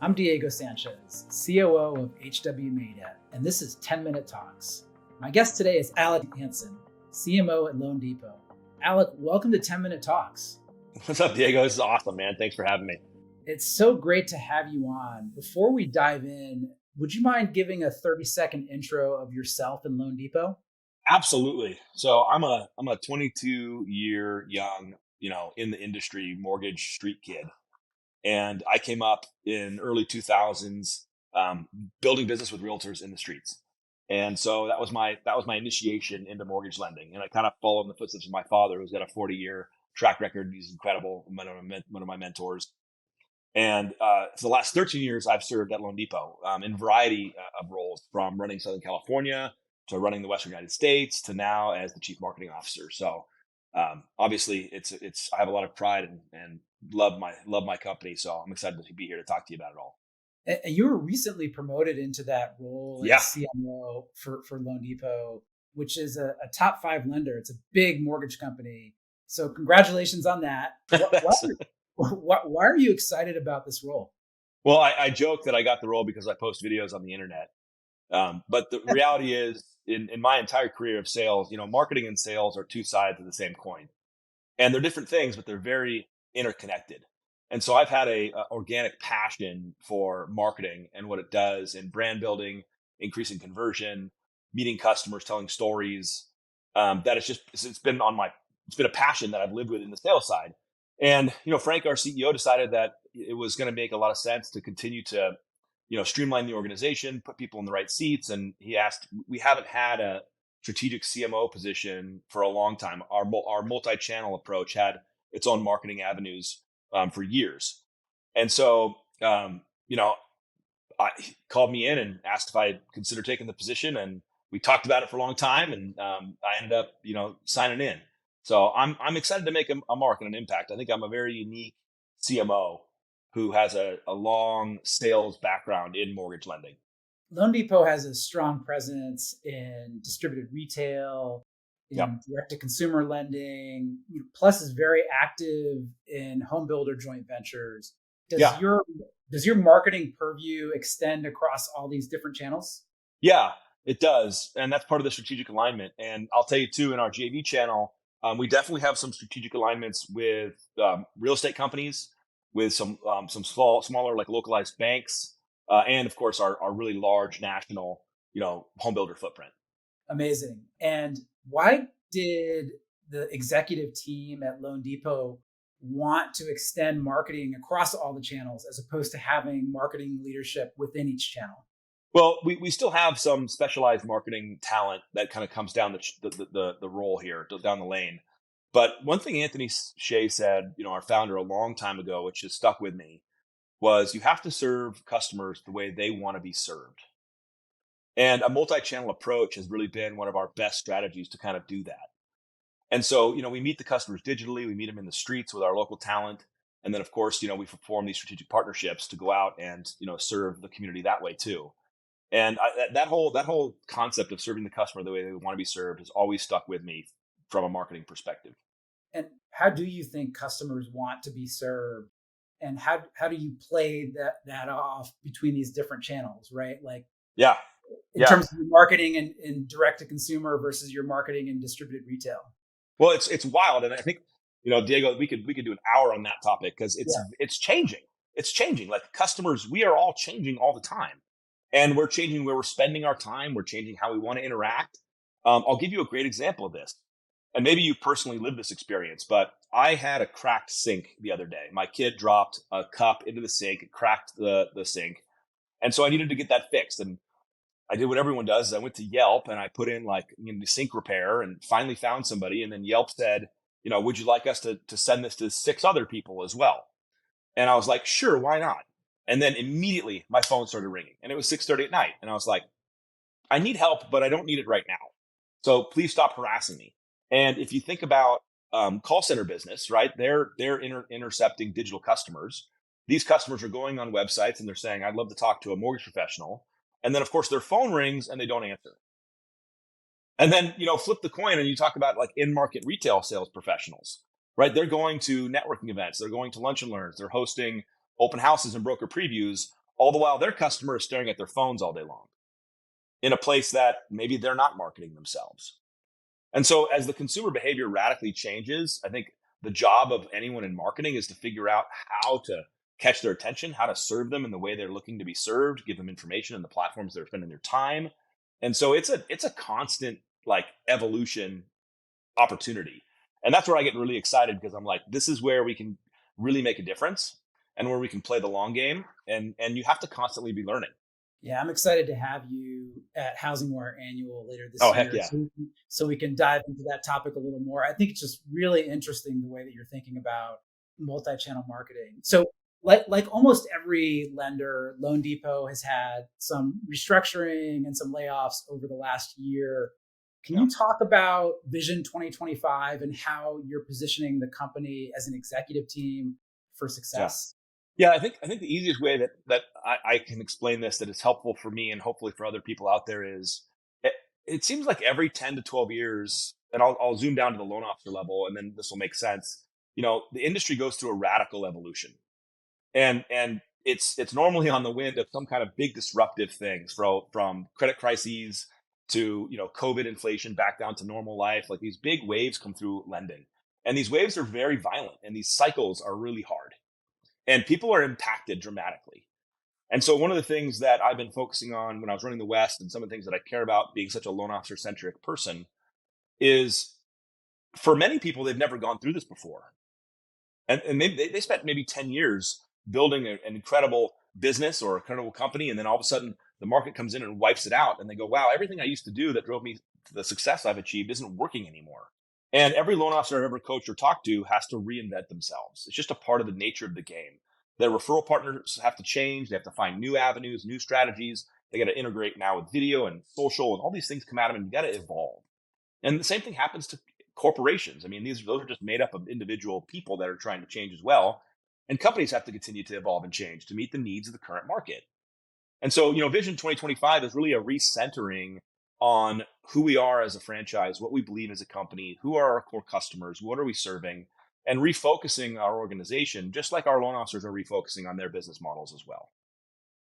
I'm Diego Sanchez, COO of HW Media, and this is 10-Minute Talks. My guest today is Alec Hanson, CMO at loanDepot. Alec, welcome to 10-Minute Talks. What's up, Diego? This is awesome, man. Thanks for having me. It's so great to have you on. Before we dive in, would you mind giving a 30-second intro of yourself and loanDepot? Absolutely. So I'm a 22-year young, in the industry mortgage street kid. And I came up in early 2000s, building business with realtors in the streets. And so that was my initiation into mortgage lending. And I kind of followed in the footsteps of my father, who's got a 40-year track record. He's incredible, one of my mentors. And for the last 13 years, I've served at loanDepot in a variety of roles, from running Southern California to running the Western United States to now as the chief marketing officer. So obviously, I have a lot of pride and love my company. So I'm excited to be here to talk to you about it all. And you were recently promoted into that role as CMO for loanDepot, which is a top 5 lender. It's a big mortgage company. So congratulations on that. Why are you excited about this role? Well, I joke that I got the role because I post videos on the internet. But the reality is, in my entire career of sales, marketing and sales are two sides of the same coin. And they're different things, but they're very interconnected. And so I've had a organic passion for marketing and what it does in brand building, increasing conversion, meeting customers, telling stories. It's been a passion that I've lived with in the sales side. And, Frank, our CEO, decided that it was going to make a lot of sense to continue to, streamline the organization, put people in the right seats. And he asked, we haven't had a strategic CMO position for a long time. Our multi-channel approach had its own marketing avenues for years. And so, he called me in and asked if I'd consider taking the position. And we talked about it for a long time. And I ended up, signing in. So I'm excited to make a mark and an impact. I think I'm a very unique CMO who has a long sales background in mortgage lending. loanDepot has a strong presence in distributed retail, in direct-to-consumer lending, plus is very active in home builder joint ventures. Does your marketing purview extend across all these different channels? Yeah, it does. And that's part of the strategic alignment. And I'll tell you too, in our JV channel, we definitely have some strategic alignments with real estate companies, with some smaller, like localized banks, and of course our really large national, home builder footprint. Amazing. And why did the executive team at loanDepot want to extend marketing across all the channels as opposed to having marketing leadership within each channel? Well, we still have some specialized marketing talent that kind of comes down the role here, down the lane. But one thing Anthony Shea said, our founder, a long time ago, which has stuck with me, was you have to serve customers the way they want to be served. And a multi-channel approach has really been one of our best strategies to kind of do that. And so, we meet the customers digitally, we meet them in the streets with our local talent. And then, of course, we form these strategic partnerships to go out and, serve the community that way too. And that whole concept of serving the customer the way they want to be served has always stuck with me from a marketing perspective. And how do you think customers want to be served? And how do you play that off between these different channels, right? Like, in terms of your marketing in direct to consumer versus your marketing in distributed retail. Well, it's wild, and I think Diego, we could do an hour on that topic because it's changing. It's changing. Like customers, we are all changing all the time. And we're changing where we're spending our time. We're changing how we want to interact. I'll give you a great example of this. And maybe you personally lived this experience, but I had a cracked sink the other day. My kid dropped a cup into the sink. It cracked the sink. And so I needed to get that fixed. And I did what everyone does. I went to Yelp and I put in sink repair and finally found somebody. And then Yelp said, would you like us to send this to 6 other people as well? And I was like, sure, why not? And then immediately my phone started ringing and it was 6:30 at night. And I was like, I need help, but I don't need it right now. So please stop harassing me. And if you think about call center business, right, they're intercepting digital customers. These customers are going on websites and they're saying, I'd love to talk to a mortgage professional. And then, of course, their phone rings and they don't answer. And then, flip the coin and you talk about like in-market retail sales professionals, right? They're going to networking events. They're going to lunch and learns. They're hosting open houses and broker previews, all the while their customer is staring at their phones all day long in a place that maybe they're not marketing themselves. And so as the consumer behavior radically changes, I think the job of anyone in marketing is to figure out how to catch their attention, how to serve them in the way they're looking to be served, give them information on the platforms they're spending their time. And so it's a constant like evolution opportunity. And that's where I get really excited, because I'm like, this is where we can really make a difference and where we can play the long game. And you have to constantly be learning. Yeah, I'm excited to have you at HousingWire Annual later this year. Heck yeah. So we can dive into that topic a little more. I think it's just really interesting the way that you're thinking about multi-channel marketing. So like almost every lender, loanDepot has had some restructuring and some layoffs over the last year. Can you talk about Vision 2025 and how you're positioning the company as an executive team for success? Yeah, I think the easiest way that I can explain this that is helpful for me and hopefully for other people out there is it seems like every 10 to 12 years, and I'll zoom down to the loan officer level, and then this will make sense. The industry goes through a radical evolution, and it's normally on the wind of some kind of big disruptive things, from credit crises to COVID inflation back down to normal life. Like these big waves come through lending, and these waves are very violent, and these cycles are really hard. And people are impacted dramatically. And so one of the things that I've been focusing on when I was running the West, and some of the things that I care about being such a loan officer centric person, is for many people, they've never gone through this before. And maybe they spent maybe 10 years building an incredible business or a incredible company. And then all of a sudden the market comes in and wipes it out. And they go, wow, everything I used to do that drove me to the success I've achieved isn't working anymore. And every loan officer I've ever coached or talked to has to reinvent themselves. It's just a part of the nature of the game. Their referral partners have to change. They have to find new avenues, new strategies. They got to integrate now with video and social, and all these things come at them, and you got to evolve. And the same thing happens to corporations. I mean, those are just made up of individual people that are trying to change as well. And companies have to continue to evolve and change to meet the needs of the current market. And so, Vision 2025 is really a recentering on who we are as a franchise, what we believe as a company, who are our core customers, what are we serving, and refocusing our organization, just like our loan officers are refocusing on their business models as well.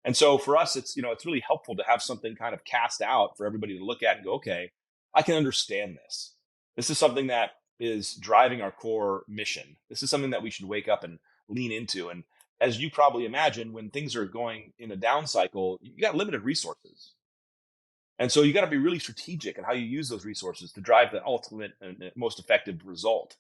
And so for us, it's really helpful to have something kind of cast out for everybody to look at and go, okay, I can understand this. This is something that is driving our core mission. This is something that we should wake up and lean into. And as you probably imagine, when things are going in a down cycle, you got limited resources. And so you got to be really strategic in how you use those resources to drive the ultimate and most effective result.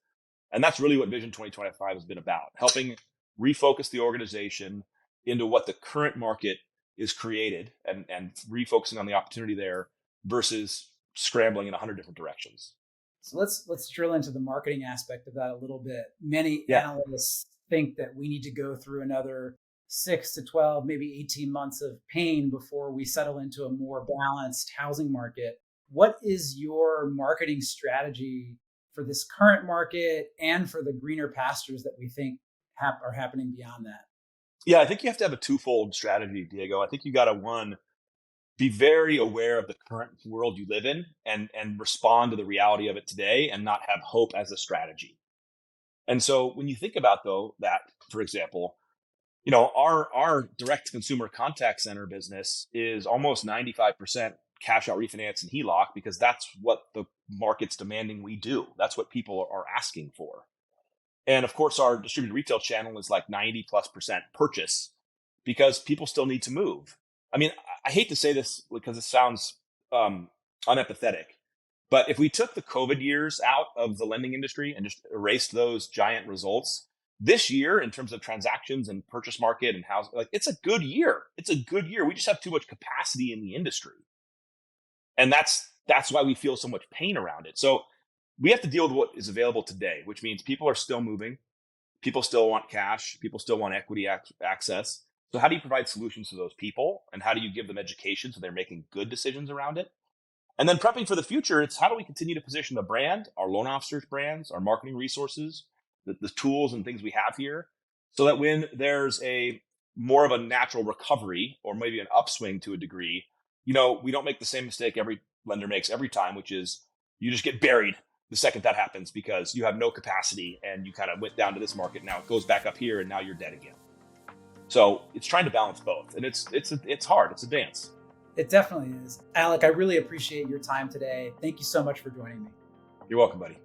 And that's really what Vision 2025 has been about, helping refocus the organization into what the current market is created and refocusing on the opportunity there versus scrambling in 100 different directions. So let's drill into the marketing aspect of that a little bit. Many analysts think that we need to go through another 6 to 12, maybe 18 months of pain before we settle into a more balanced housing market. What is your marketing strategy for this current market and for the greener pastures that we think are happening beyond that? Yeah, I think you have to have a twofold strategy, Diego. I think you got to, one, be very aware of the current world you live in and respond to the reality of it today and not have hope as a strategy. And so when you think about, though, that, for example, our direct consumer contact center business is almost 95% cash out refinance and HELOC, because that's what the market's demanding we do. That's what people are asking for. And of course, our distributed retail channel is like 90+% purchase, because people still need to move. I mean, I hate to say this because it sounds unempathetic, but if we took the COVID years out of the lending industry and just erased those giant results, this year, in terms of transactions and purchase market and house, like, it's a good year. It's a good year. We just have too much capacity in the industry. And that's why we feel so much pain around it. So we have to deal with what is available today, which means people are still moving. People still want cash. People still want equity access. So how do you provide solutions to those people? And how do you give them education so they're making good decisions around it? And then prepping for the future, it's how do we continue to position the brand, our loan officers' brands, our marketing resources, the tools and things we have here, so that when there's a more of a natural recovery or maybe an upswing to a degree, we don't make the same mistake every lender makes every time, which is you just get buried the second that happens because you have no capacity and you kind of went down to this market. Now it goes back up here and now you're dead again. So it's trying to balance both, and it's hard. It's a dance. It definitely is. Alec, I really appreciate your time today. Thank you so much for joining me. You're welcome, buddy.